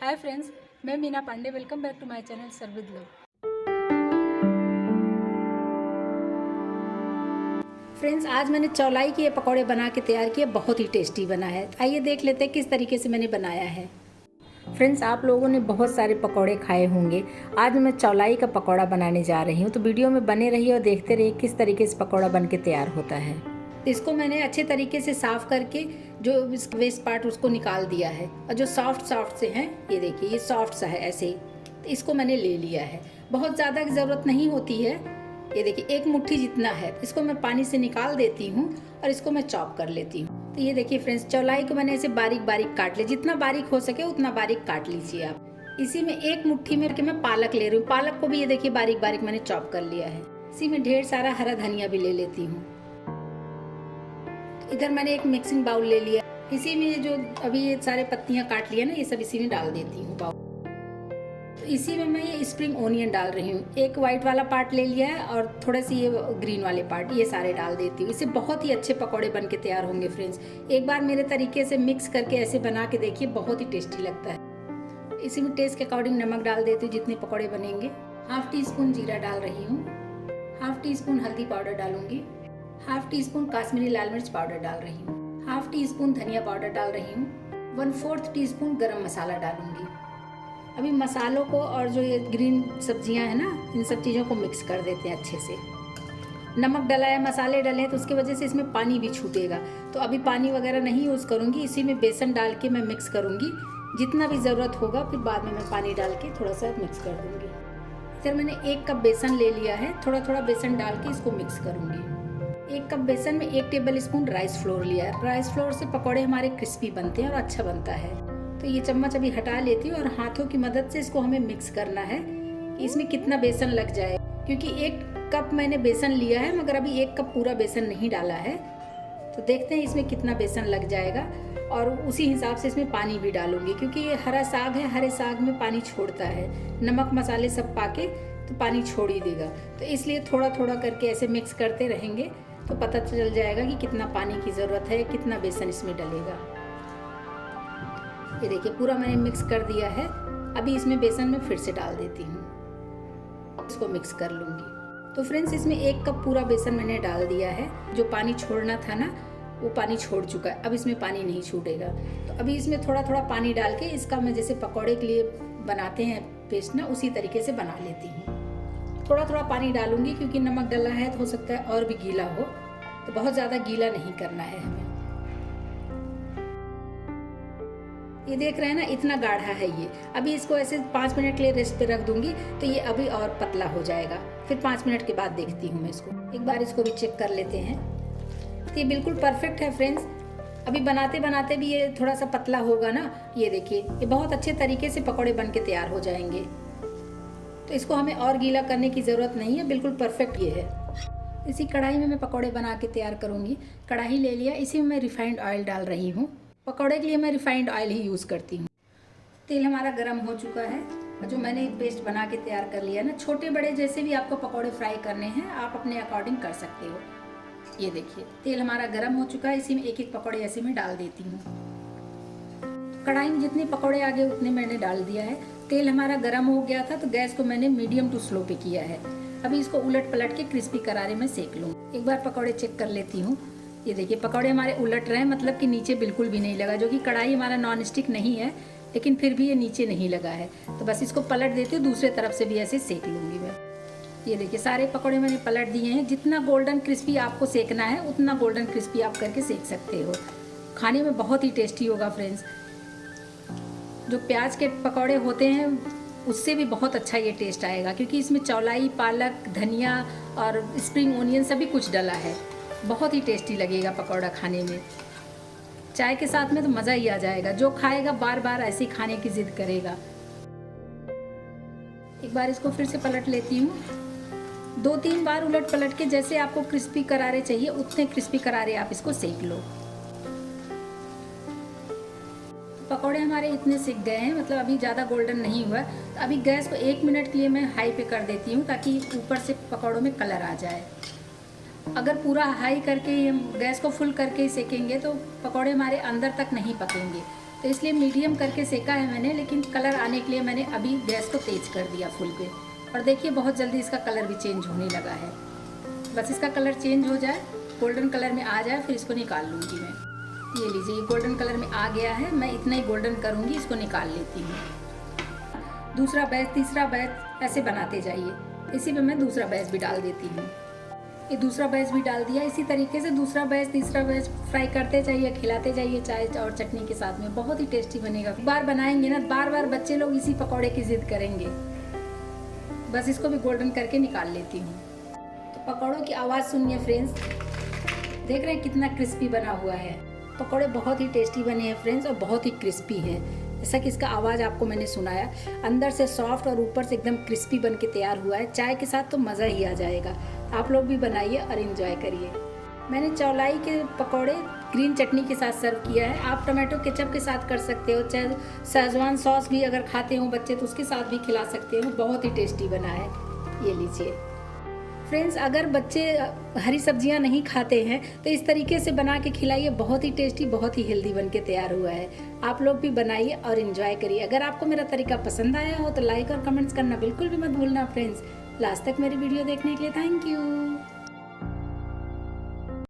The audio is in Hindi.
हाय फ्रेंड्स, मैं Meena Pandey. Welcome back to my channel serve with love. Friends, आज मैंने चौलाई के ये पकौड़े बना के तैयार किए। बहुत ही टेस्टी बना है। आइए देख लेते हैं किस तरीके से मैंने बनाया है। फ्रेंड्स, आप लोगों ने बहुत सारे पकौड़े खाए होंगे। आज मैं चौलाई का पकौड़ा बनाने जा रही हूँ, तो वीडियो में बने रहिए और देखते रहिए किस तरीके से पकौड़ा बन के तैयार होता है। इसको मैंने अच्छे तरीके से साफ़ करके जो इसका वेस्ट पार्ट उसको निकाल दिया है, और जो सॉफ्ट से हैं, ये देखिए ये सॉफ्ट सा है ऐसे ही, तो इसको मैंने ले लिया है। बहुत ज़्यादा की ज़रूरत नहीं होती है। ये देखिए एक मुट्ठी जितना है, इसको मैं पानी से निकाल देती हूँ और इसको मैं चॉप कर लेती हूँ। तो ये देखिए फ्रेंड्स, चौलाई को मैंने ऐसे बारीक बारीक काट लिया। जितना बारीक हो सके उतना बारीक काट लीजिए आप। इसी में एक मुट्ठी में मैं पालक ले रही हूँ। पालक को भी ये देखिए बारीक बारीक मैंने चॉप कर लिया है। इसी में ढेर सारा हरा धनिया भी ले लेती हूँ। इधर मैंने एक मिक्सिंग बाउल ले लिया। इसी में जो अभी ये सारे पत्तियां काट लिया ना, ये सब इसी में डाल देती हूँ बाउल। तो इसी में मैं ये स्प्रिंग ओनियन डाल रही हूँ। एक वाइट वाला पार्ट ले लिया है और थोड़े से ये ग्रीन वाले पार्ट, ये सारे डाल देती हूँ। इससे बहुत ही अच्छे पकौड़े बन के तैयार होंगे फ्रेंड्स। एक बार मेरे तरीके से मिक्स करके ऐसे बना के देखिए, बहुत ही टेस्टी लगता है। इसी में टेस्ट के अकॉर्डिंग नमक डाल देती हूँ जितने पकौड़े बनेंगे। हाफ टी स्पून जीरा डाल रही हूँ। हाफ टी स्पून हल्दी पाउडर डालूंगी। हाफ टी स्पून काश्मीरी लाल मिर्च पाउडर डाल रही हूँ। हाफ टी स्पून धनिया पाउडर डाल रही हूँ। 1/4 टीस्पून गरम मसाला डालूंगी। अभी मसालों को और जो ये ग्रीन सब्जियां हैं ना, इन सब चीज़ों को मिक्स कर देते हैं अच्छे से। नमक डला है, मसाले डले हैं, तो उसकी वजह से इसमें पानी भी छूटेगा। तो अभी पानी वगैरह नहीं यूज़ करूँगी। इसी में बेसन डाल के मैं मिक्स करूँगी। जितना भी ज़रूरत होगा फिर बाद में मैं पानी डाल के थोड़ा सा मिक्स कर दूँगी। इधर मैंने 1 कप बेसन ले लिया है। थोड़ा थोड़ा बेसन डाल के इसको मिक्स करूँगी। 1 कप बेसन में 1 टेबल स्पून राइस फ्लोर लिया है। राइस फ्लोर से पकौड़े हमारे क्रिस्पी बनते हैं और अच्छा बनता है। तो ये चम्मच अभी हटा लेती हूँ और हाथों की मदद से इसको हमें मिक्स करना है कि इसमें कितना बेसन लग जाए। क्योंकि 1 कप मैंने बेसन लिया है, मगर अभी 1 कप पूरा बेसन नहीं डाला है। तो देखते हैं इसमें कितना बेसन लग जाएगा, और उसी हिसाब से इसमें पानी भी डालूंगी। क्योंकि ये हरा साग है, हरे साग में पानी छोड़ता है। नमक मसाले सब पाके तो पानी छोड़ ही देगा। तो इसलिए थोड़ा थोड़ा करके ऐसे मिक्स करते रहेंगे तो पता चल जाएगा कि कितना पानी की ज़रूरत है, कितना बेसन इसमें डलेगा। ये देखिए पूरा मैंने मिक्स कर दिया है। अभी इसमें बेसन में फिर से डाल देती हूँ, इसको मिक्स कर लूँगी। तो फ्रेंड्स, इसमें 1 कप पूरा बेसन मैंने डाल दिया है। जो पानी छोड़ना था ना, वो पानी छोड़ चुका है। अब इसमें पानी नहीं छूटेगा। तो अभी इसमें थोड़ा थोड़ा पानी डाल के इसका मैं जैसे पकौड़े के लिए बनाते हैं पेस्ट ना, उसी तरीके से बना लेती हूँ। थोड़ा थोड़ा पानी डालूंगी क्योंकि नमक डला है तो हो सकता है और भी गीला हो, तो बहुत ज़्यादा गीला नहीं करना है हमें। ये देख रहे हैं ना, इतना गाढ़ा है ये। अभी इसको ऐसे 5 मिनट के लिए रेस्ट पे रख दूंगी तो ये अभी और पतला हो जाएगा। फिर 5 मिनट के बाद देखती हूँ मैं इसको। एक बार इसको भी चेक कर लेते हैं। तो ये बिल्कुल परफेक्ट है फ्रेंड्स। अभी बनाते बनाते भी ये थोड़ा सा पतला होगा ना, ये देखिए ये बहुत अच्छे तरीके से पकौड़े बन के तैयार हो जाएंगे। तो इसको हमें और गीला करने की ज़रूरत नहीं है, बिल्कुल परफेक्ट ये है। इसी कढ़ाई में मैं पकौड़े बना के तैयार करूँगी। कढ़ाई ले लिया, इसी में मैं रिफाइंड ऑयल डाल रही हूँ। पकौड़े के लिए मैं रिफाइंड ऑयल ही यूज़ करती हूँ। तेल हमारा गर्म हो चुका है, और जो मैंने पेस्ट बना के तैयार कर लिया ना, छोटे बड़े जैसे भी आपको पकौड़े फ्राई करने हैं आप अपने अकॉर्डिंग कर सकते हो। ये देखिए तेल हमारा गर्म हो चुका है। इसी में एक एक पकौड़े ऐसे में डाल देती हूँ। कढ़ाई में जितने पकौड़े आ गए उतने मैंने डाल दिया है। तेल हमारा गर्म हो गया था तो गैस को मैंने मीडियम टू स्लो पे किया है। अभी इसको उलट पलट के क्रिस्पी करारे में सेक लूँ। एक बार पकौड़े चेक कर लेती हूँ। ये देखिए पकौड़े हमारे उलट रहे हैं, मतलब कि नीचे बिल्कुल भी नहीं लगा। जो कि कढ़ाई हमारा नॉन स्टिक नहीं है, लेकिन फिर भी ये नीचे नहीं लगा है। तो बस इसको पलट देती हूँ, दूसरे तरफ से भी ऐसे सेक लूँगी मैं। ये देखिए सारे पकौड़े मैंने पलट दिए हैं। जितना गोल्डन क्रिस्पी आपको सेकना है उतना गोल्डन क्रिस्पी आप करके सेक सकते हो। खाने में बहुत ही टेस्टी होगा फ्रेंड्स। जो प्याज के पकौड़े होते हैं उससे भी बहुत अच्छा ये टेस्ट आएगा, क्योंकि इसमें चौलाई, पालक, धनिया और स्प्रिंग ओनियन सभी कुछ डला है। बहुत ही टेस्टी लगेगा पकौड़ा खाने में। चाय के साथ में तो मज़ा ही आ जाएगा। जो खाएगा बार बार ऐसे ही खाने की जिद करेगा। एक बार इसको फिर से पलट लेती हूँ। 2-3 बार उलट पलट के, जैसे आपको क्रिस्पी करारे चाहिए उतने क्रिस्पी करारे आप इसको सेक लो। पकौड़े हमारे इतने सिक गए हैं, मतलब अभी ज़्यादा गोल्डन नहीं हुआ। तो अभी गैस को 1 मिनट के लिए मैं हाई पे कर देती हूँ, ताकि ऊपर से पकौड़ों में कलर आ जाए। अगर पूरा हाई करके गैस को फुल करके सेकेंगे तो पकौड़े हमारे अंदर तक नहीं पकेंगे। तो इसलिए मीडियम करके सेका है मैंने, लेकिन कलर आने के लिए मैंने अभी गैस को तेज कर दिया फुल पे। और देखिए बहुत जल्दी इसका कलर भी चेंज होने लगा है। बस इसका कलर चेंज हो जाए, गोल्डन कलर में आ जाए, फिर इसको निकाल लूँगी मैं। ये लीजिए, ये गोल्डन कलर में आ गया है। मैं इतना ही गोल्डन करूँगी, इसको निकाल लेती हूँ। दूसरा बैच, तीसरा बैच ऐसे बनाते जाइए। इसी पे मैं दूसरा बैच भी डाल देती हूँ। ये दूसरा बैच भी डाल दिया। इसी तरीके से दूसरा बैच, तीसरा बैच फ्राई करते जाइए, खिलाते जाइए चाय और चटनी के साथ में। बहुत ही टेस्टी बनेगा। एक बार बनाएंगे ना, बार बार बच्चे लोग इसी पकौड़े की जिद करेंगे। बस इसको भी गोल्डन करके निकाल लेती हूँ। तो पकौड़ों की आवाज़ सुनिए फ्रेंड्स, देख रहे हैं कितना क्रिस्पी बना हुआ है। पकौड़े बहुत ही टेस्टी बने हैं फ्रेंड्स, और बहुत ही क्रिस्पी है। जैसा कि इसका आवाज़ आपको मैंने सुनाया, अंदर से सॉफ्ट और ऊपर से एकदम क्रिस्पी बन के तैयार हुआ है। चाय के साथ तो मज़ा ही आ जाएगा। आप लोग भी बनाइए और इन्जॉय करिए। मैंने चौलाई के पकौड़े ग्रीन चटनी के साथ सर्व किया है। आप टमाटो केचप के साथ कर सकते हो, चाहे शेजवान सॉस भी अगर खाते हो बच्चे तो उसके साथ भी खिला सकते हो। बहुत ही टेस्टी बना है। ये लीजिए फ्रेंड्स, अगर बच्चे हरी सब्जियां नहीं खाते हैं तो इस तरीके से बना के खिलाइए। बहुत ही टेस्टी, बहुत ही हेल्दी बन के तैयार हुआ है। आप लोग भी बनाइए और इन्जॉय करिए। अगर आपको मेरा तरीका पसंद आया हो तो लाइक और कमेंट्स करना बिल्कुल भी मत भूलना फ्रेंड्स। लास्ट तक मेरी वीडियो देखने के लिए थैंक यू।